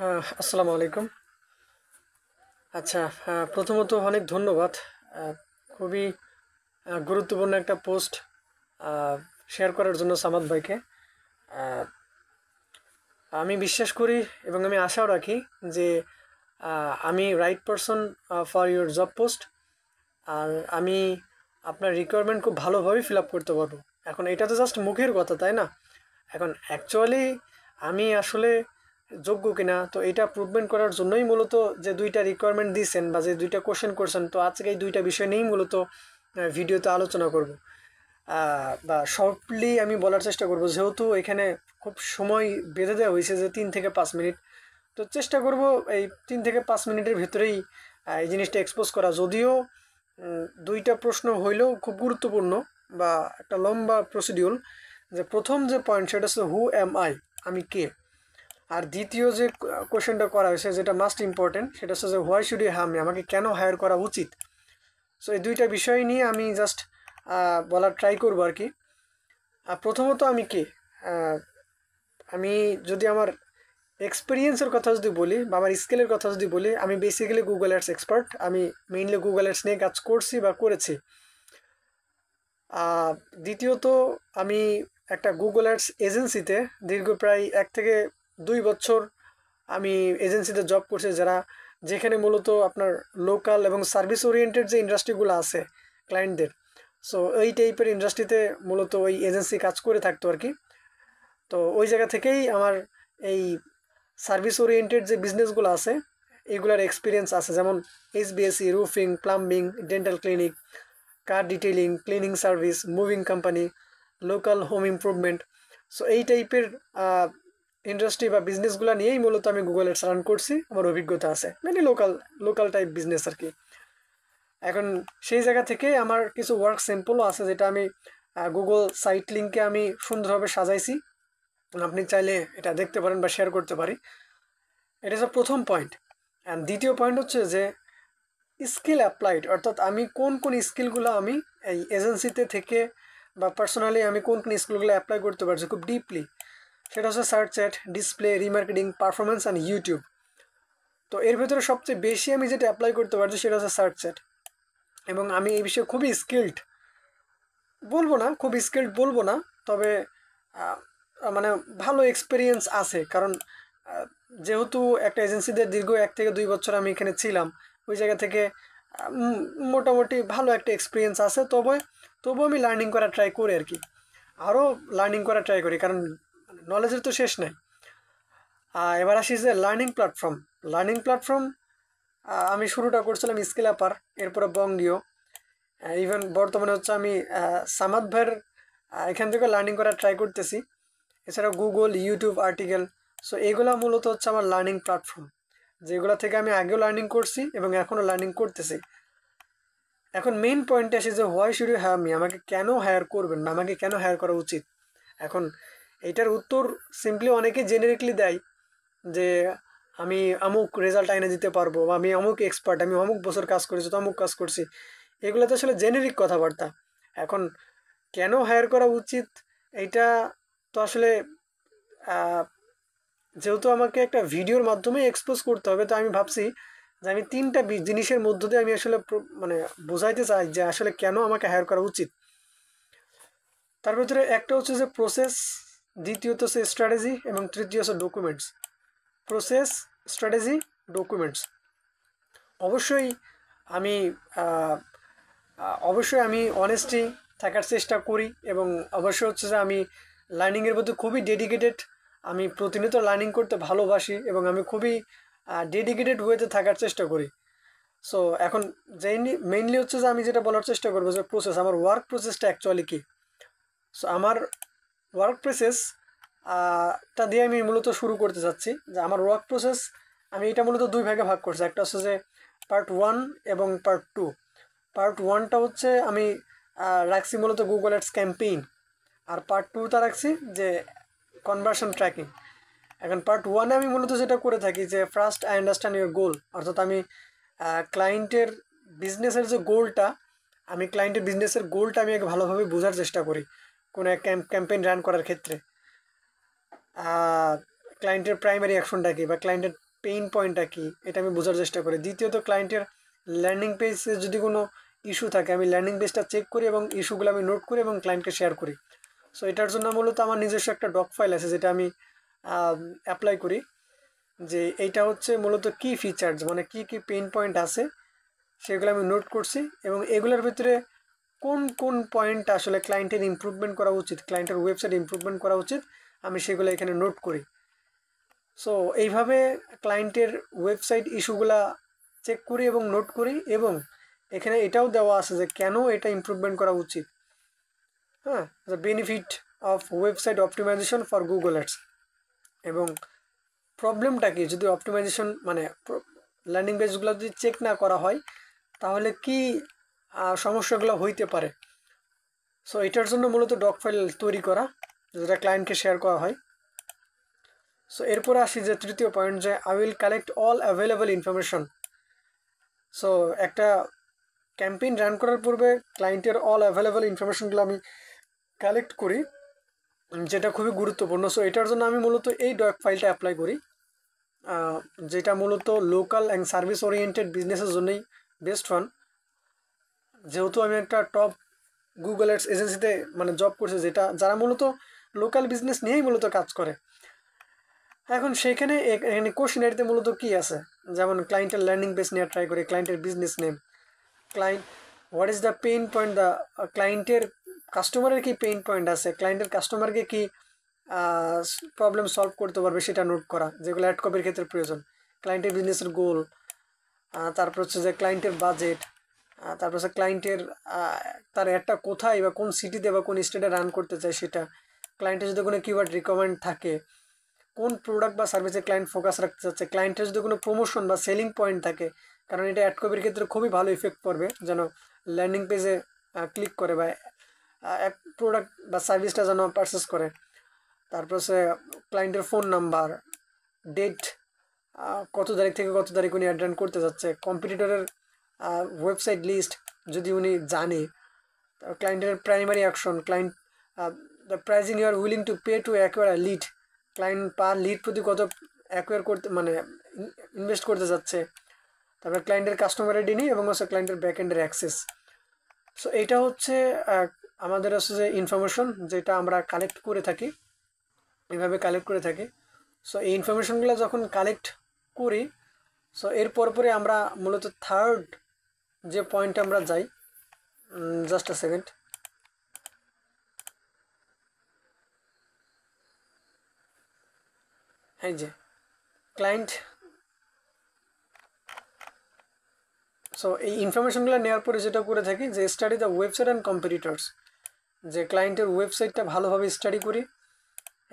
আসসালামু আলাইকুম। আচ্ছা, প্রথমত অনেক ধন্যবাদ। খুবই গুরুত্বপূর্ণ একটা পোস্ট শেয়ার করার জন্য সামাদ ভাইকে। আহ, আমি বিশ্বাস করি এবং আমি আশাও রাখি যে আমি right person for your job post. আর আমি আপনার রিকোয়ারমেন্ট খুব ভালোভাবে ফিল আপ করতে পারবো। এখন এটা তো জাস্ট মুখের কথা, তাই না? এখন অ্যাকচুয়ালি আমি আসলে যোগ্য কিনা, তো এটা প্রুভমেন্ট করার জন্যই মূলত যে দুইটা রিকোয়ারমেন্ট দিয়েছেন বা যে দুইটা কোশ্চেন করছেন, তো আজকে এই দুইটা বিষয় নিয়েই মূলত ভিডিওতে আলোচনা করব। বা শর্টলি আমি বলার চেষ্টা করব, যেহেতু এখানে খুব সময় বেঁধে দেওয়া হয়েছে যে 3 থেকে 5 মিনিট। তো চেষ্টা করব এই 3 থেকে 5 মিনিটের ভেতরেই এই জিনিসটা এক্সপোজ করা। যদিও দুইটা প্রশ্ন হইলেও খুব গুরুত্বপূর্ণ বা একটা লম্বা প্রসিডিউল। যে প্রথম যে পয়েন্ট সেটা হচ্ছে হু এম আই, আমি কে। আর দ্বিতীয় যে কোশ্চেনটা করা হয়েছে যেটা মাস্ট ইম্পর্টেন্ট, সেটা হচ্ছে যে why should you hire me, আমাকে কেন হায়ার করা উচিত। সো এই দুইটা বিষয় নিয়ে আমি জাস্ট বলার ট্রাই করবো আর কি। প্রথমত আমি কে। আহ, আমি যদি আমার এক্সপিরিয়েন্সের কথা যদি বলি বা আমার স্কিলের কথা যদি বলি, আমি বেসিক্যালি গুগল অ্যাডস এক্সপার্ট। আমি মেইনলি গুগল অ্যাডস নিয়ে কাজ করছি বা করেছি। দ্বিতীয়ত আমি একটা গুগল অ্যাডস এজেন্সিতে দীর্ঘ প্রায় 1 থেকে 2 বছর আমি এজেন্সিতে জব করছি, যেখানে মূলত আপনার লোকাল এবং সার্ভিস ওরিয়েন্টেড যে ইন্ডাস্ট্রিগুলো আছে ক্লায়েন্টদের, সো এই টাইপের ইন্ডাস্ট্রিতে মূলত ওই এজেন্সি কাজ করে থাকতো আর কি। তো ওই জায়গা থেকেই আমার এই সার্ভিস ওরিয়েন্টেড যে বিজনেসগুলো আছে এইগুলোর এক্সপিরিয়েন্স আছে, যেমন এইচবিএসি, roofing, plumbing, dental clinic, car detailing, cleaning service, moving company, local home improvement. So এই টাইপের ইন্ডাস্ট্রি বা বিজনেসগুলো নিয়েই মূলত আমি গুগল অ্যাডস রান করছি, আমার অভিজ্ঞতা আছে মানে লোকাল লোকাল টাইপ বিজনেস আর কি। এখন সেই জায়গা থেকে আমার কিছু ওয়ার্ক স্যাম্পলও আছে, যেটা আমি গুগল সাইট লিঙ্কে আমি সুন্দরভাবে সাজাইছি। আপনি চাইলে এটা দেখতে পারেন বা শেয়ার করতে পারি। এটা হচ্ছে প্রথম পয়েন্ট। অ্যান্ড দ্বিতীয় পয়েন্ট হচ্ছে যে স্কিল অ্যাপ্লাইড, অর্থাৎ আমি কোন কোন স্কিলগুলো আমি এই এজেন্সিতে থেকে বা পার্সোনালি আমি কোন কোন স্কিলগুলো অ্যাপ্লাই করতে পারছি খুব ডিপলি। সেটা হচ্ছে search chat, display, remarketing, performance and YouTube. তো এর ভেতরে সবচেয়ে বেশি আমি যেটা অ্যাপ্লাই করতে পারছি সেটা হচ্ছে সার্চ চ্যাট। এবং আমি এই বিষয়ে খুবই স্কিল্ড বলবো না, খুব স্কিল্ড বলবো না, তবে আহ, মানে ভালো এক্সপিরিয়েন্স আছে। কারণ আহ, যেহেতু একটা এজেন্সিদের দীর্ঘ 1 থেকে 2 বছর আমি এখানে ছিলাম, ওই জায়গা থেকে মোটামুটি ভালো একটা এক্সপিরিয়েন্স আছে। তবু আমি লার্নিং করার ট্রাই করি আর কি, আরও লার্নিং করার ট্রাই করি, কারণ নলেজের তো শেষ নাই। এবার আসি যে লার্নিং প্ল্যাটফর্ম। আমি শুরুটা করছিলাম স্কিল অ্যাপার, এরপরে বঙ্গীয়, ইভেন বর্তমানে হচ্ছে আমি সামাদ ভাইয়ের এখান থেকে লার্নিং করার ট্রাই করতেছি। এছাড়া গুগল, ইউটিউব, আর্টিকেল। সো এগুলো মূলত হচ্ছে আমার লার্নিং প্ল্যাটফর্ম, যেগুলো থেকে আমি আগেও লার্নিং করছি এবং এখনও লার্নিং করতেছি। এখন মেইন পয়েন্টে আসি যে why should you hire me, আমাকে কেন হায়ার করবেন বা আমাকে কেন হায়ার করা উচিত। এখন এইটার উত্তর সিম্পলি অনেকে জেনেরিকলি দেয় যে আমি অমুক রেজাল্ট এনে দিতে পারবো, বা আমি অমুক এক্সপার্ট, আমি অমুক বছর কাজ করেছি, তো অমুক কাজ করছি। এগুলো তো আসলে জেনেরিক কথাবার্তা। এখন কেন হায়ার করা উচিত এইটা তো আসলে যেহেতু আমাকে একটা ভিডিওর মাধ্যমে এক্সপোজ করতে হবে, তো আমি ভাবছি যে আমি তিনটা জিনিসের মধ্য দিয়ে আমি আসলে মানে বোঝাইতে চাই যে আসলে কেন আমাকে হায়ার করা উচিত। তার ভিতরে একটা হচ্ছে যে প্রসেস, দ্বিতীয়ত হচ্ছে স্ট্র্যাটেজি, এবং তৃতীয় হচ্ছে ডকুমেন্টস। Process, strategy, documents. অবশ্যই আমি আহ, অবশ্যই আমি অনেস্টি থাকার চেষ্টা করি, এবং অবশ্যই হচ্ছে যে আমি লার্নিংয়ের প্রতি খুবই ডেডিকেটেড। আমি প্রতিনিয়ত লার্নিং করতে ভালোবাসি এবং আমি খুবই ডেডিকেটেড ওয়েতে থাকার চেষ্টা করি। সো এখন যেই মেইনলি হচ্ছে যে আমি যেটা বলার চেষ্টা করবো যে প্রসেস, আমার ওয়ার্ক প্রসেসটা অ্যাকচুয়ালি কী। সো আমার ওয়ার্ক প্রসেস টা দিয়ে আমি মূলত শুরু করতে চাচ্ছি। যে আমার ওয়ার্ক প্রসেস আমি এটা মূলত দুই ভাগে ভাগ করছি। একটা হচ্ছে যে পার্ট 1 এবং পার্ট 2। পার্ট 1টা হচ্ছে আমি রাখছি মূলত গুগল অ্যাডস ক্যাম্পেইন, আর পার্ট 2টা রাখছি যে কনভার্সন ট্র্যাকিং। এখন পার্ট 1-এ আমি মূলত যেটা করে থাকি যে first I understand your goal, অর্থাৎ আমি ক্লায়েন্টের বিজনেসের যে গোলটা, আমি ক্লায়েন্টের বিজনেসের গোলটা আমি আগে ভালোভাবে বোঝার চেষ্টা করি কোনো এক ক্যাম্পেইন রান করার ক্ষেত্রে। ক্লায়েন্টের প্রাইমারি অ্যাকশনটা কী বা ক্লায়েন্টের পেইন পয়েন্টটা কী এটা আমি বোঝার চেষ্টা করি। দ্বিতীয়ত ক্লায়েন্টের ল্যান্ডিং পেজে যদি কোনো ইস্যু থাকে আমি ল্যান্ডিং পেজটা চেক করি এবং ইস্যুগুলো আমি নোট করি এবং ক্লায়েন্টকে শেয়ার করি। সো এটার জন্য মূলত আমার নিজস্ব একটা ডক ফাইল আছে যেটা আমি অ্যাপ্লাই করি, যে এইটা হচ্ছে মূলত কি ফিচার্স মানে কি কি পেইন পয়েন্ট আছে সেগুলো আমি নোট করছি এবং এগুলোর ভিতরে কোন কোন পয়েন্ট আসলে ক্লায়েন্টের ইমপ্রুভমেন্ট করা উচিত, ক্লায়েন্টের ওয়েবসাইট ইমপ্রুভমেন্ট করা উচিত, আমি সেগুলো এখানে নোট করি। সো এইভাবে ক্লায়েন্টের ওয়েবসাইট ইস্যুগুলা চেক করি এবং নোট করি এবং এখানে এটাও দেওয়া আছে যে কেন এটা ইমপ্রুভমেন্ট করা উচিত। হ্যাঁ, the benefit of website optimisation for Google Ads, এবং প্রবলেমটা কি যদি অপটিমাইজেশন মানে ল্যান্ডিং পেজগুলো যদি চেক না করা হয় তাহলে কি সমস্যাগুলো হইতে পারে। সো এটার জন্য মূলত ডক ফাইল তৈরি করা যেটা ক্লায়েন্টকে শেয়ার করা হয়। সো এরপরে আসি যে তৃতীয় পয়েন্ট, যে I will collect all available information. So একটা ক্যাম্পেইন রান করার পূর্বে ক্লায়েন্টের অল অ্যাভেলেবল ইনফরমেশনগুলো আমি কালেক্ট করি, যেটা খুবই গুরুত্বপূর্ণ। সো এটার জন্য আমি মূলত এই ডক ফাইলটা অ্যাপ্লাই করি, যেটা মূলত লোকাল অ্যান্ড সার্ভিস ওরিয়েন্টেড বিজনেসের জন্যই বেস্ট ওয়ান। যেহেতু আমি একটা টপ গুগল অ্যাডস এজেন্সিতে মানে জব করছি, যেটা যারা মূলত লোকাল বিজনেস নিয়েই মূলত কাজ করে। এখন সেখানে এখানে কোশ্চেনারিতে মূলত কি আছে, যেমন ক্লায়েন্টের ল্যান্ডিং পেজ নিয়ে ট্রাই করি, ক্লায়েন্টের business name, client what is the pain point, the ক্লায়েন্টের কাস্টমারের কি পেইন পয়েন্ট আছে, ক্লায়েন্টের কাস্টমারকে কি প্রবলেম সলভ করতে পারবে সেটা নোট করা, যেগুলো অ্যাড কপির ক্ষেত্রে প্রয়োজন, ক্লায়েন্টের বিজনেসের গোল, তারপর হচ্ছে যে ক্লায়েন্টের বাজেট, তারপর হচ্ছে ক্লায়েন্টের তার অ্যাডটা কোথায় বা কোন সিটিতে বা কোন স্টেটে রান করতে চায় সেটা, ক্লায়েন্টের যদি কোনো কিওয়ার্ড রিকমেন্ড থাকে, কোন প্রোডাক্ট বা সার্ভিসে ক্লায়েন্ট ফোকাস রাখতে চাচ্ছে, ক্লায়েন্টের যদি কোনো প্রমোশন বা সেলিং পয়েন্ট থাকে, কারণ এটা অ্যাড কপির ক্ষেত্রে খুবই ভালো ইফেক্ট পড়বে যেন ল্যান্ডিং পেজে ক্লিক করে বা এক প্রোডাক্ট বা সার্ভিসটা যেন পারচেস করে। তারপর হচ্ছে ক্লায়েন্টের ফোন নাম্বার, ডেট, কত তারিখ থেকে কত তারিখ উনি অ্যাড রান করতে যাচ্ছে, কম্পিটিটরের ওয়েবসাইট লিস্ট যদি উনি জানে, ক্লায়েন্টের primary action, client the pricing you are willing to pay to acquire a lead, client per lead প্রতি কত অ্যাকোয়ার করতে মানে ইনভেস্ট করতে যাচ্ছে, তারপর ক্লায়েন্টের কাস্টমার আইডি নিয়ে এবং হচ্ছে ক্লায়েন্টের ব্যাকএন্ডের অ্যাক্সেস। সো এইটা হচ্ছে আমাদের হচ্ছে যে ইনফরমেশন যেটা আমরা কালেক্ট করে থাকি, এইভাবে কালেক্ট করে থাকি। সো এই ইনফরমেশনগুলো যখন কালেক্ট করি, সো এর পরে আমরা মূলত থার্ড যে পয়েন্টে আমরা যাই, জাস্ট আ সেকেন্ড, এই যে ক্লায়েন্ট। সো এই ইনফরমেশনগুলো নেওয়ার পরে যেটা করে থাকি যে study the website and competitors, যে ক্লায়েন্টের ওয়েবসাইটটা ভালোভাবে স্টাডি করি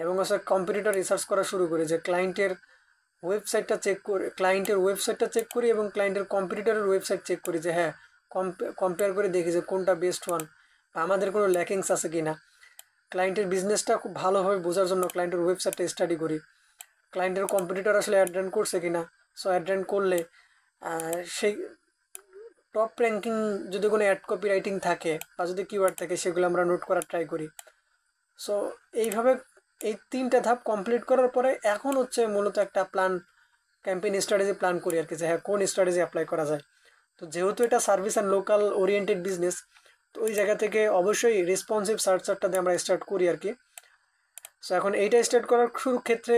এবং হচ্ছে কম্পিটিটর রিসার্চ করা শুরু করি, যে ক্লায়েন্টের ওয়েবসাইটটা চেক করি, ক্লায়েন্টের ওয়েবসাইটটা চেক করি এবং ক্লায়েন্টের কম্পিটিটরের ওয়েবসাইট চেক করি, যে হ্যাঁ কম্পেয়ার করে দেখি যে কোনটা বেস্ট ওয়ান, আমাদের কোনো ল্যাকিংস আছে কি না। ক্লায়েন্টের বিজনেসটা খুব ভালোভাবে বোঝার জন্য ক্লায়েন্টের ওয়েবসাইটটা স্টাডি করি, ক্লায়েন্টের কম্পিটিটর আসলে অ্যাড রান করছে কি না। সো অ্যাড রান করলে সেই টপ র্যাঙ্কিং যদি কোনো অ্যাড কপি রাইটিং থাকে বা যদি কিওয়ার্ড থাকে সেগুলো আমরা নোট করার ট্রাই করি। সো এইভাবে এই তিনটা ধাপ কমপ্লিট করার পরে এখন হচ্ছে মূলত একটা প্ল্যান, ক্যাম্পেইন স্ট্র্যাটেজি প্ল্যান করি আর কি, যে হ্যাঁ কোন স্ট্র্যাটেজি অ্যাপ্লাই করা যায়। তো যেহেতু এটা service and local oriented business, তো ওই জায়গা থেকে অবশ্যই রেসপন্সিভ সার্চারটা দিয়ে আমরা স্টার্ট করি আর কি। সো এখন এইটা স্টার্ট করার শুরুর ক্ষেত্রে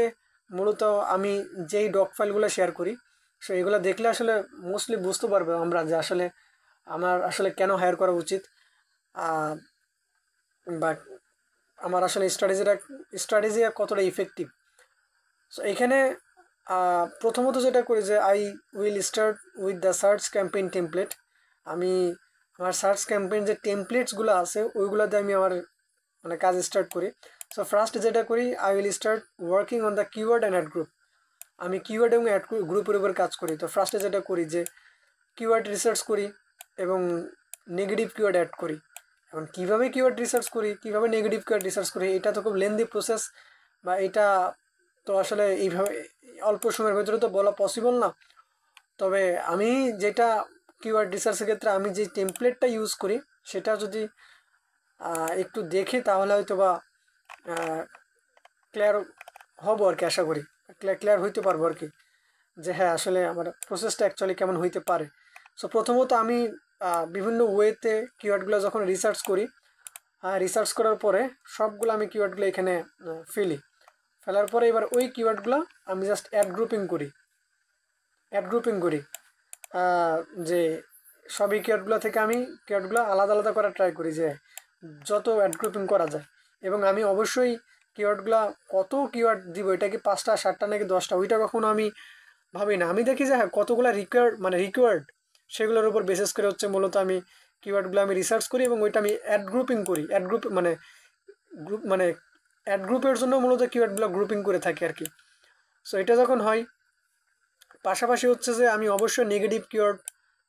মূলত আমি যেই ডক ফাইলগুলো শেয়ার করি, সো এগুলো দেখলে আসলে মোস্টলি বুঝতে পারবে আমরা যে আসলে আমার আসলে কেন হায়ার করা উচিত, বা আমার আসলে স্ট্র্যাটেজি কতটা ইফেক্টিভ। সো এখানে প্রথমত যেটা করি যে I will start with the search campaign template. আমি আমার সার্চ ক্যাম্পেইন যে টেমপ্লেটসগুলো আছে ওইগুলো দিয়ে আমি আমার মানে কাজ স্টার্ট করি। সো ফার্স্ট যেটা করি I will start working on the keyword and add group. আমি কিওয়ার্ড এবং অ্যাড গ্রুপের উপর কাজ করি। তো ফার্স্টে যেটা করি যে কিওয়ার্ড রিসার্চ করি এবং নেগেটিভ কিওয়ার্ড অ্যাড করি। এখন কীভাবে কিওয়ার্ড রিসার্চ করি, কীভাবে নেগেটিভ কিওয়ার্ড রিসার্চ করি, এটা তো খুব লেন্দি প্রসেস, বা এটা তো আসলে এইভাবে অল্প সময়ের ভেতরে তো বলা পসিবল না। তবে আমি যেটা কিওয়ার্ড রিসার্চের ক্ষেত্রে আমি যে টেমপ্লেটটা ইউজ করি সেটা যদি একটু দেখি তাহলে হয়তো বা ক্লিয়ার হব আর কি, আশা করি ক্লিয়ার হইতে পারবো আর কি। যে হ্যাঁ আসলে আমার প্রসেসটা অ্যাকচুয়ালি কেমন হইতে পারে। সো প্রথমত আমি বিভিন্ন ওয়েতে কিওয়ার্ডগুলো যখন রিসার্চ করি, রিসার্চ করার পরে সবগুলো আমি কিওয়ার্ডগুলো এখানে ফেলার পরে এবার ওই কিওয়ার্ডগুলো আমি জাস্ট অ্যাড গ্রুপিং করি যে সবই কিওয়ার্ডগুলো থেকে আমি কিওয়ার্ডগুলো আলাদা আলাদা করার ট্রাই করি যে যত অ্যাড গ্রুপিং করা যায়। এবং আমি অবশ্যই কিওয়ার্ডগুলো কত কিওয়ার্ড দিব, এটা কি 5টা 7টা নাকি 10টা, ওইটা কখনো আমি ভাবি না। আমি দেখি যে হ্যাঁ কতগুলো রিকোয়ার্ড সেগুলোর উপর বেসিস করে হচ্ছে মূলত আমি কিওয়ার্ডগুলো আমি রিসার্চ করি এবং ওইটা আমি অ্যাড গ্রুপিং করি। অ্যাড গ্রুপের জন্য মূলত কিওয়ার্ডগুলো গ্রুপিং করে থাকি আর কি। সো এটা যখন হয়, পাশাপাশি হচ্ছে যে আমি অবশ্যই নেগেটিভ কিওয়ার্ড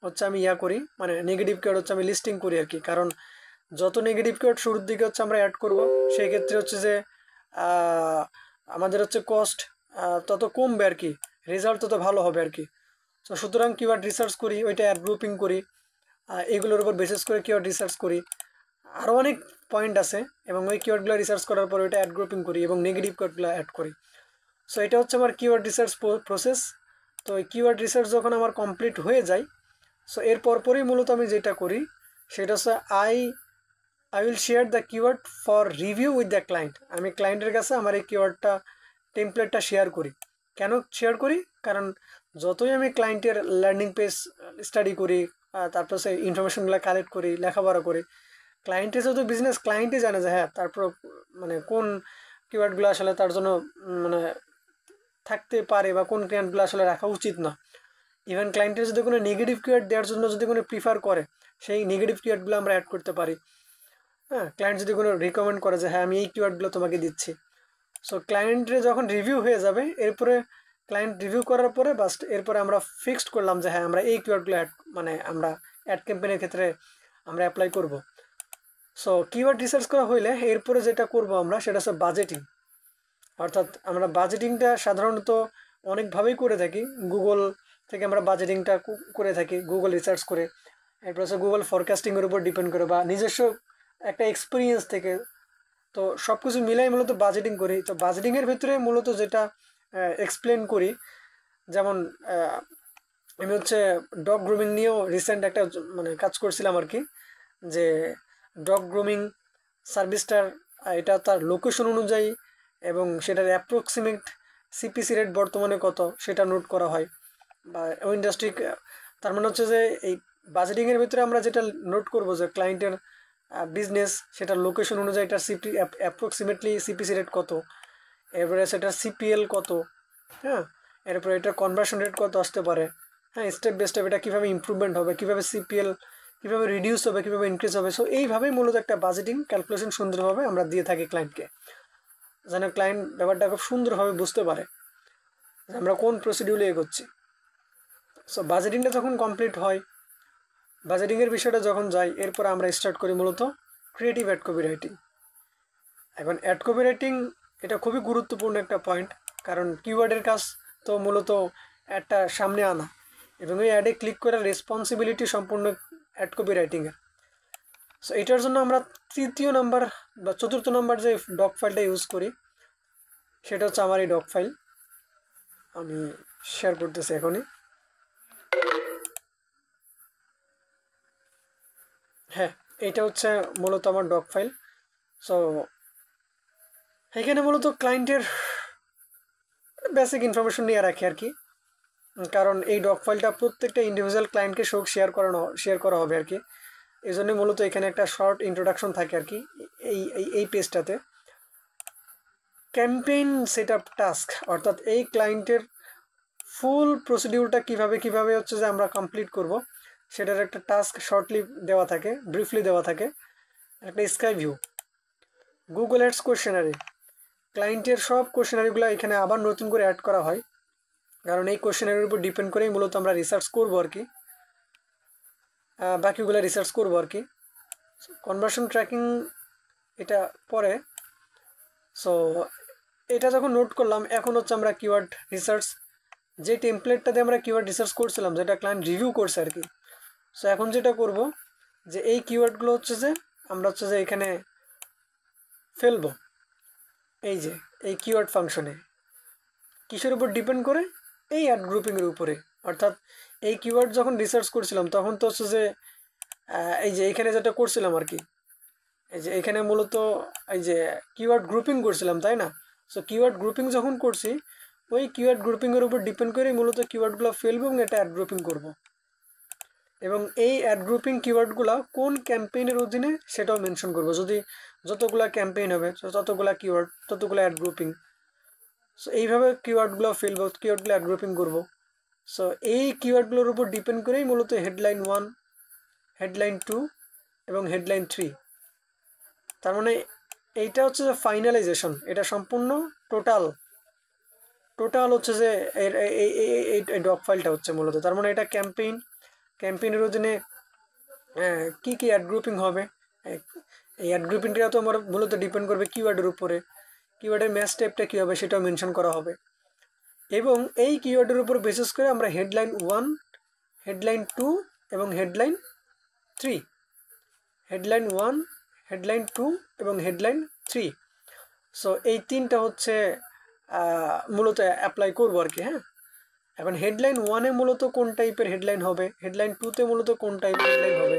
হচ্ছে আমি করি, মানে নেগেটিভ কিওয়ার্ড হচ্ছে আমি লিস্টিং করি আর কি। কারণ যত নেগেটিভ কিওয়ার্ড শুরুর দিকে হচ্ছে আমরা অ্যাড করব, সেই ক্ষেত্রে হচ্ছে যে আমাদের হচ্ছে কস্ট তত কমবে আর কি, রেজাল্ট তত ভালো হবে আর কি। তো সুতরাং কিওয়ার্ড রিসার্চ করি, ওইটা অ্যাড গ্রুপিং করি, এগুলোর উপর বেসিস করে কিওয়ার্ড রিসার্চ করি। আরও অনেক পয়েন্ট আছে এবং ওই কিওয়ার্ডগুলো রিসার্চ করার পর ওইটা অ্যাড গ্রুপিং করি এবং নেগেটিভ কিওয়ার্ডগুলো অ্যাড করি। সো এটা হচ্ছে আমার কিওয়ার্ড রিসার্চ প্রসেস। তো এই কিওয়ার্ড রিসার্চ যখন আমার কমপ্লিট হয়ে যায়, সো এর পরপরই মূলত আমি যেটা করি সেটা হচ্ছে I will share the keyword for review with the client. আমি ক্লায়েন্টের কাছে আমার এই কিওয়ার্ডটা টেমপ্লেটটা শেয়ার করি। কেন শেয়ার করি? কারণ যতই আমি ক্লায়েন্টের লার্নিং পেজ স্টাডি করি, তারপর সেই ইনফরমেশনগুলো কালেক্ট করি, লেখাপড়া করি, ক্লায়েন্টের যেহেতু বিজনেস, ক্লায়েন্টই জানে যে হ্যাঁ তারপর মানে কোন কিওয়ার্ডগুলো আসলে তার জন্য মানে থাকতে পারে বা কোন কিওয়ার্ডগুলো আসলে রাখা উচিত না। ইভেন ক্লায়েন্টের যদি কোনো নেগেটিভ কিওয়ার্ড দেওয়ার জন্য যদি কোনো প্রিফার করে, সেই নেগেটিভ কিওয়ার্ডগুলো আমরা অ্যাড করতে পারি। হ্যাঁ, ক্লায়েন্ট যদি কোনো রিকমেন্ড করে যে হ্যাঁ আমি এই কিওয়ার্ডগুলো তোমাকে দিচ্ছি, সো ক্লায়েন্টের যখন রিভিউ হয়ে যাবে, এরপরে ক্লায়েন্ট রিভিউ করার পরে বাস এরপরে আমরা ফিক্সড করলাম যে হ্যাঁ আমরা এই কিওয়ার্ডগুলো মানে আমরা অ্যাড ক্যাম্পেইনের ক্ষেত্রে আমরা অ্যাপ্লাই করব। সো কিওয়ার্ড রিসার্চ করা হইলে এরপরে যেটা করব আমরা সেটা হচ্ছে বাজেটিং। অর্থাৎ আমরা বাজেটিংটা সাধারণত অনেকভাবেই করে থাকি। গুগল থেকে আমরা বাজেটিংটা করে থাকি, গুগল রিসার্চ করে, এরপর হচ্ছে গুগল ফরকাস্টিংয়ের উপর ডিপেন্ড করে বা নিজস্ব একটা এক্সপিরিয়েন্স থেকে। তো সব কিছু মিলাই মূলত বাজেটিং করি। তো বাজেটিংয়ের ভিতরে মূলত যেটা এক্সপ্লেন করি, যেমন আমি হচ্ছে ডগ গ্রুমিং নিয়েও রিসেন্ট একটা মানে কাজ করছিলাম আর কি, যে ডগ গ্রুমিং সার্ভিসটার এটা তার লোকেশন অনুযায়ী এবং সেটার অ্যাপ্রক্সিমেট সিপিসি রেট বর্তমানে কত সেটা নোট করা হয় বা ওই ইন্ডাস্ট্রি। তার মানে হচ্ছে যে এই বাজেটিংয়ের ভিতরে আমরা যেটা নোট করব যে ক্লায়েন্টের বিজনেস, সেটার লোকেশন অনুযায়ী এটার অ্যাপ্রক্সিমেটলি সিপিসি রেট কত, এরপরে সেটার সিপিএল কত, হ্যাঁ, এরপরে এটার কনভার্সন রেট কত আসতে পারে, হ্যাঁ, স্টেপ বাই স্টেপ এটা কীভাবে ইমপ্রুভমেন্ট হবে, কীভাবে সিপিএল কীভাবে রিডিউস হবে, কীভাবে ইনক্রিজ হবে। সো এইভাবেই মূলত একটা বাজেটিং ক্যালকুলেশন সুন্দরভাবে আমরা দিয়ে থাকি ক্লায়েন্টকে, যেন ক্লায়েন্ট ব্যাপারটা খুব সুন্দরভাবে বুঝতে পারে যে আমরা কোন প্রসিডিউরে এগোচ্ছি। সো বাজেটিংটা যখন কমপ্লিট হয়, বাজেটিংয়ের বিষয়টা যখন যাই, এরপর আমরা স্টার্ট করি মূলত ক্রিয়েটিভ অ্যাড কপি রাইটিং। এখন অ্যাড কপি রাইটিং এটা খুবই গুরুত্বপূর্ণ একটা পয়েন্ট, কারণ কিওয়ার্ডের কাজ তো মূলত অ্যাডটা সামনে আনা এবং ওই অ্যাডে ক্লিক করার রেসপন্সিবিলিটি সম্পূর্ণ অ্যাড কপি রাইটিংয়ের। সো এটার জন্য আমরা তৃতীয় নাম্বার বা চতুর্থ নাম্বার যে ডক ফাইলটা ইউজ করি সেটা হচ্ছে আমার এই ডক ফাইল। আমি শেয়ার করতেছি এখনই। হ্যাঁ, এইটা হচ্ছে মূলত আমার ডক ফাইল। সো এখানে মূলত ক্লায়েন্টের বেসিক ইনফরমেশন নিয়ে রাখি আর কি, কারণ এই ডক ফাইলটা প্রত্যেকটা ইন্ডিভিজুয়াল ক্লায়েন্টকে শেয়ার করা হবে আর কি। এই জন্য মূলত এখানে একটা শর্ট ইন্ট্রোডাকশন থাকে আর কি এই পেজটাতে। ক্যাম্পেইন সেট আপ টাস্ক, অর্থাৎ এই ক্লায়েন্টের ফুল প্রসিডিউরটা কিভাবে হচ্ছে যে আমরা কমপ্লিট করব সেটার একটা টাস্ক শর্টলি দেওয়া থাকে, ব্রিফলি দেওয়া থাকে, একটা স্কাই ভিউ। গুগল অ্যাডস কোয়েশ্চেনারি, ক্লায়েন্টের সব কোয়েশ্চেনারিগুলো এখানে আবার নতুন করে অ্যাড করা হয়, কারণ এই কোয়েশ্চেনারির উপর ডিপেন্ড করেই মূলত আমরা রিসার্চ করবো আর কি, বাকিগুলো রিসার্চ করবো আর কি। কনভার্সন ট্র্যাকিং এটা পরে। সো এটা যখন নোট করলাম, এখন হচ্ছে আমরা কিওয়ার্ড রিসার্চ, যে টেমপ্লেটটা দিয়ে আমরা কিওয়ার্ড রিসার্চ করছিলাম যেটা ক্লায়েন্ট রিভিউ করছে আর কি। সো এখন যেটা করব যে এই কিওয়ার্ডগুলো হচ্ছে যে আমরা হচ্ছে যে এখানে ফেলবো, এই যে এই কিওয়ার্ড ফাংশনে কিসের উপর ডিপেন্ড করে, এই অ্যাড গ্রুপিংয়ের উপরে। অর্থাৎ এই কিওয়ার্ড যখন রিসার্চ করছিলাম তখন তো হচ্ছে যে এই যে এখানে যেটা করছিলাম আর কি, এই যে এখানে মূলত এই যে কিওয়ার্ড গ্রুপিং করছিলাম, তাই না? সো কিওয়ার্ড গ্রুপিং যখন করছি ওই কিওয়ার্ড গ্রুপিংয়ের উপর ডিপেন্ড করে মূলত কিওয়ার্ডগুলো ফেলবো এবং এটা অ্যাড গ্রুপিং করব। এবং এই অ্যাড গ্রুপিং কিওয়ার্ডগুলো কোন ক্যাম্পেইনের অধীনে সেটাও মেনশন করব। যদি যতগুলা ক্যাম্পেইন হবে ততগুলা কিওয়ার্ড ততগুলো অ্যাড গ্রুপিং। সো এইভাবে কিওয়ার্ডগুলো ফেলবো, কিওয়ার্ডগুলো অ্যাড গ্রুপিং করবো। সো এই কিওয়ার্ডগুলোর উপর ডিপেন্ড করেই মূলত হেডলাইন 1, হেডলাইন 2 এবং হেডলাইন 3। তার মানে এইটা হচ্ছে যে ফাইনালাইজেশন, এটা সম্পূর্ণ টোটাল হচ্ছে যে এই ডক ফাইলটা হচ্ছে মূলত। তার মানে এটা ক্যাম্পেইনের অধীনে কি কি অ্যাড গ্রুপিং হবে, এই অ্যাড গ্রুপিংটা তো আমার মূলত ডিপেন্ড করবে কিওয়ার্ডের উপরে। কিওয়ার্ডের ম্যাচ টাইপটা কী হবে সেটাও মেনশন করা হবে। এবং এই কিওয়ার্ডের উপর বেসিস করে আমরা হেডলাইন 1, হেডলাইন 2 এবং হেডলাইন 3, হেডলাইন 1, হেডলাইন 2 এবং হেডলাইন 3, সো এই তিনটা হচ্ছে মূলত অ্যাপ্লাই করবো আর কি। হ্যাঁ, এখন হেডলাইন 1-এ মূলত কোন টাইপের হেডলাইন হবে, হেডলাইন 2-তে মূলত কোন টাইপের হেডলাইন হবে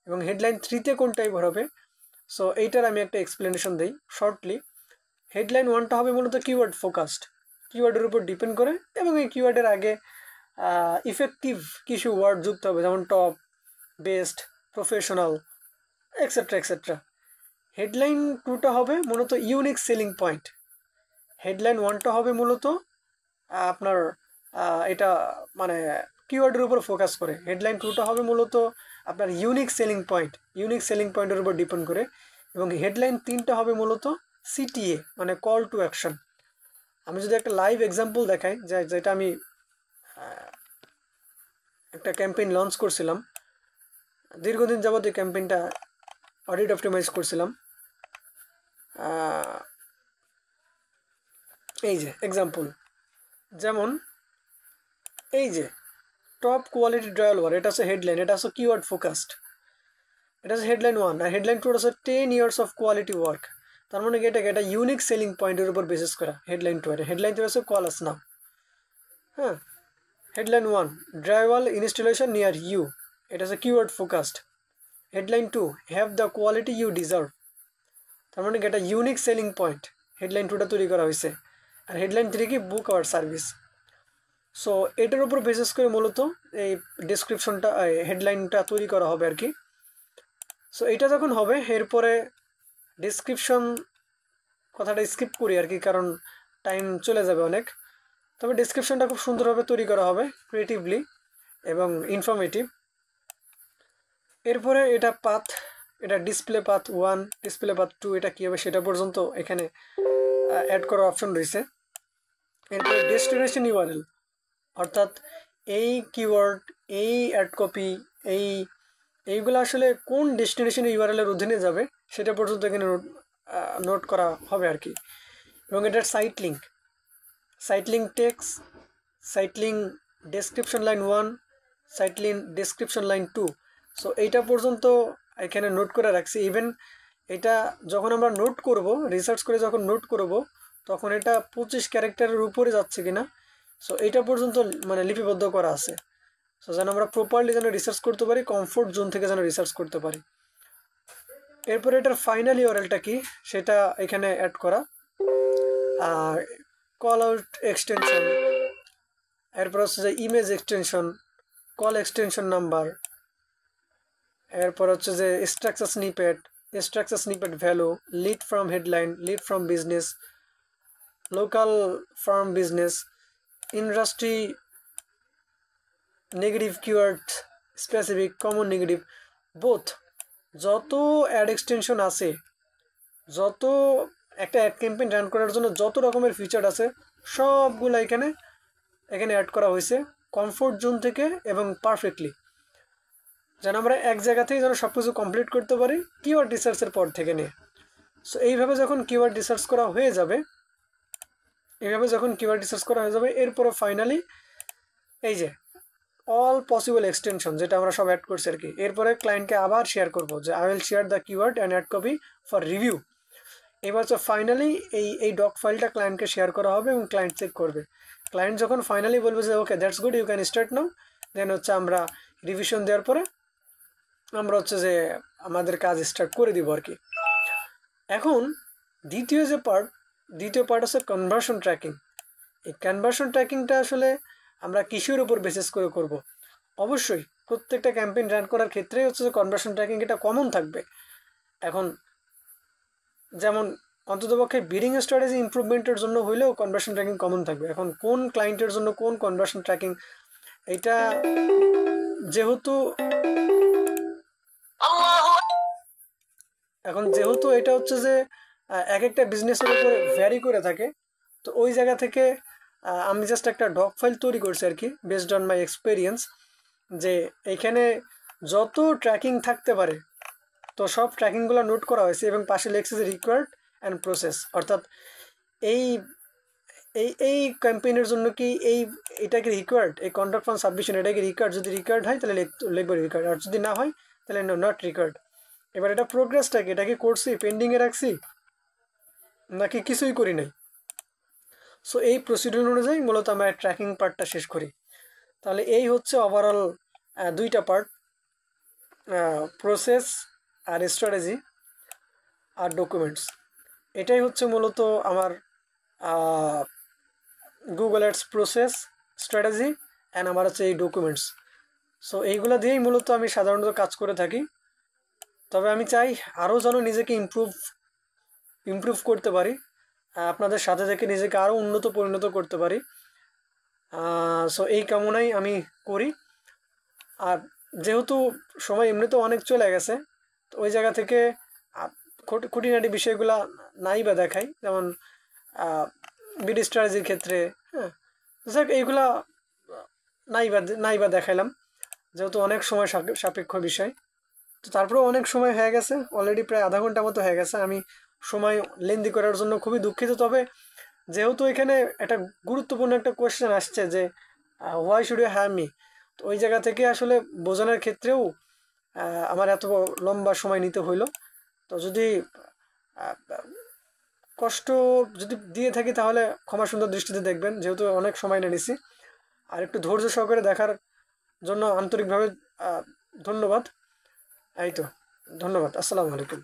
এবং হেডলাইন 3-তে কোন টাইপের হবে। সো এইটার আমি একটা এক্সপ্লেনেশন দিই শর্টলি। হেডলাইন 1টা হবে মূলত কিওয়ার্ড ফোকাসড, কিওয়ার্ডের উপর ডিপেন্ড করে, এবং এই কিওয়ার্ডের আগে ইফেক্টিভ কিছু ওয়ার্ড যুক্ত হবে, যেমন top, best, professional, etcetera etcetera. Headline 2টা হবে মূলত ইউনিক সেলিং পয়েন্ট। হেডলাইন 1টা হবে মূলত আপনার এটা মানে কিওয়ার্ডের উপর ফোকাস করে। হেডলাইন 2টা হবে মূলত আপনার ইউনিক সেলিং পয়েন্টের উপর ডিপেন্ড করে। এবং হেডলাইন 3টা হবে মূলত সিটিএ, মানে কল টু অ্যাকশন। আমি যদি একটা লাইভ এক্সাম্পল দেখাই, যেটা আমি একটা ক্যাম্পেইন লঞ্চ করছিলাম, দীর্ঘদিন যাবত এই ক্যাম্পেইনটা অডিট অপটিমাইজ করছিলাম। এই যে এক্সাম্পল, যেমন এই যে টপ কোয়ালিটি ড্রয়াল ওয়ার, এটা হচ্ছে হেডলাইন, এটা হচ্ছে কিওয়ার্ড ফোকাসড, এটা হচ্ছে হেডলাইন 1। আর হেডলাইন 2 হচ্ছে 10 years অফ কোয়ালিটি ওয়ার্ক। তার মানে এটা ইউনিক সেলিং পয়েন্টের উপর বেসিস করা হেডলাইন 2। আর হেডলাইন 3 হচ্ছে কল আস নাও। হ্যাঁ, headline 1 drywall installation near you, এটা হচ্ছে keyword focused. Headline 2 have the quality you deserve. তার মানে এটা ইউনিক সেলিং পয়েন্ট, হেডলাইন 2টা তৈরি করা হয়েছে। আর হেডলাইন 3 কি, বুক আওয়ার সার্ভিস। সো এটার উপর বেসিস করে মূলত এই ডেসক্রিপশনটা, হেডলাইনটা তৈরি করা হবে আর কি। সো এটা যখন হবে, এরপরে ডেসক্রিপশন কথাটা স্কিপ করি আর কি, কারণ টাইম চলে যাবে অনেক। তবে ডেসক্রিপশনটা খুব সুন্দরভাবে তৈরি করা হবে, ক্রিয়েটিভলি এবং ইনফরমেটিভ। এরপরে এটা পাথ, এটা ডিসপ্লে পাথ 1, ডিসপ্লে পাথ 2, এটা কী হবে সেটা পর্যন্ত এখানে অ্যাড করার অপশন রয়েছে। এরপরে ডেস্টিনেশন ইউআরএল, অর্থাৎ এই কিওয়ার্ড, এই অ্যাড কপি, এইগুলো আসলে কোন ডেস্টিনেশন ইউআরএলের অধীনে যাবে সেটা পর্যন্ত এখানে নোট করা হবে আর কি। এবং এটার site link text, site link description line 1, site link description line 2। So এইটা পর্যন্ত এখানে নোট করে রাখছি। ইভেন এটা যখন আমরা নোট করব, রিসার্চ করে যখন নোট করব, তখন এটা 25 ক্যারেক্টারের উপরে যাচ্ছে কিনা, সো এইটা পর্যন্ত মানে লিপিবদ্ধ করা আছে। সো যেন আমরা প্রপারলি যেন রিসার্চ করতে পারি, কমফোর্ট জোন থেকে যেন রিসার্চ করতে পারি। এরপরে এটার ফাইনাল ইউআরএলটা কি সেটা এখানে অ্যাড করা, কল আউট এক্সটেনশন, এরপর হচ্ছে যে image extension, call extension number, এরপর হচ্ছে যে structure snippet value, lead from headline, lead from business, local from business, industry negative keyword, specific, common negative, both. যত অ্যাড এক্সটেনশন আছে, যত একটা অ্যাড ক্যাম্পেইন রান করার জন্য যত রকমের ফিচার আছে সবগুলো এখানে অ্যাড করা হয়েছে কমফোর্ট জোন থেকে এবং পারফেক্টলি, যেন আমরা এক জায়গা থেকে যেন সব কিছু কমপ্লিট করতে পারি কিওয়ার্ড রিসার্চের পর থেকে নিয়ে। সো এইভাবে যখন কিওয়ার্ড রিসার্চ করা হয়ে যাবে, এরপরে ফাইনালি এই যে অল পসিবল এক্সটেনশন যেটা আমরা সব অ্যাড করছি আর কি, এরপরে ক্লায়েন্টকে আবার শেয়ার করবো যে I will share the keyword and ad copy for review. এবার হচ্ছে ফাইনালি এই ডক ফাইলটা ক্লায়েন্টকে শেয়ার করা হবে এবং ক্লায়েন্ট চেক করবে। ক্লায়েন্ট যখন ফাইনালি বলবে যে okay that's good you can start now, then হচ্ছে আমরা রিভিশন দেওয়ার পরে আমরা হচ্ছে যে আমাদের কাজ স্টার্ট করে দিব আর কি। এখন দ্বিতীয় পার্ট হচ্ছে কনভার্সন ট্র্যাকিং। এই কনভার্সন ট্র্যাকিংটা আসলে আমরা কিসের উপর বেসিস করে করব? অবশ্যই প্রত্যেকটা ক্যাম্পেইন রান করার ক্ষেত্রে হচ্ছে যে কনভার্সন ট্র্যাকিং এটা কমন থাকবে। এখন যেমন অন্ততপক্ষে বিডিং স্ট্র্যাটেজি ইমপ্রুভমেন্টের জন্য হইলেও কনভার্সন ট্র্যাকিং কমন থাকবে। এখন কোন ক্লায়েন্টের জন্য কোন কনভার্সন ট্র্যাকিং, এটা যেহেতু এটা হচ্ছে যে এক একটা বিজনেসের উপরে ভ্যারি করে থাকে, তো ওই জায়গা থেকে আমি জাস্ট একটা ডক ফাইল তৈরি করছি আর কি, বেসড অন মাই এক্সপিরিয়েন্স, যে এইখানে যত ট্র্যাকিং থাকতে পারে তো সব ট্র্যাকিংগুলো নোট করা হয়েছে এবং পাশে লেখছে যে রিকোয়ার্ড অ্যান্ড প্রসেস, অর্থাৎ এই এই ক্যাম্পেইনের জন্য কি এটা কি রিকোয়ার্ড, এই কন্ট্রাক্ট ফান্ড সাবমিশন এটা কি রিকোয়ার্ড, যদি রিকোয়ার্ড হয় তাহলে লিখবো রিকোয়ার্ড, আর যদি না হয় তাহলে নট রিকোয়ার্ড। এবার এটা প্রোগ্রেসটা কি, এটা কি করছি, পেন্ডিংয়ে রাখছি নাকি কিছুই করি নাই। সো এই প্রসিডিউর অনুযায়ী মূলত আমরা ট্র্যাকিং পার্টটা শেষ করি। তাহলে এই হচ্ছে ওভারঅল দুইটা পার্ট, প্রসেস আর স্ট্র্যাটেজি আর ডকুমেন্টস। এটাই হচ্ছে মূলত আমার Google ads process, strategy and আমার হচ্ছে এই ডকুমেন্টস। সো এইগুলো দিয়েই মূলত আমি সাধারণত কাজ করে থাকি। তবে আমি চাই আরও যেন নিজেকে ইমপ্রুভ করতে পারি, আপনাদের সাথে থেকে নিজেকে আরও পরিণত করতে পারি। সো এই কামনাই আমি করি। আর যেহেতু সময় এমনিতেও অনেক চলে গেছে, তো ওই জায়গা থেকে খুঁটিনাটি বিষয়গুলা নাই বা দেখাই, যেমন বিডি স্ট্র্যাটেজির ক্ষেত্রে, হ্যাঁ যাক এইগুলা নাই বা দেখাইলাম, যেহেতু অনেক সময় সাপেক্ষ বিষয়। তো তারপরেও অনেক সময় হয়ে গেছে, অলরেডি প্রায় আধা ঘন্টা মতো হয়ে গেছে। আমি সময় লেন্দি করার জন্য খুবই দুঃখিত। তবে যেহেতু এখানে একটা গুরুত্বপূর্ণ একটা কোয়েশ্চেন আসছে যে why should you have me, তো ওই জায়গা থেকে আসলে বোঝানোর ক্ষেত্রেও আমার এত লম্বা সময় নিতে হইলো। তো যদি কষ্ট যদি দিয়ে থাকি তাহলে ক্ষমা সুন্দর দৃষ্টিতে দেখবেন, যেহেতু অনেক সময় নিয়ে নিছি। আর একটু ধৈর্য সহকারে দেখার জন্য আন্তরিকভাবে ধন্যবাদ। এই তো, ধন্যবাদ। আসসালামু আলাইকুম।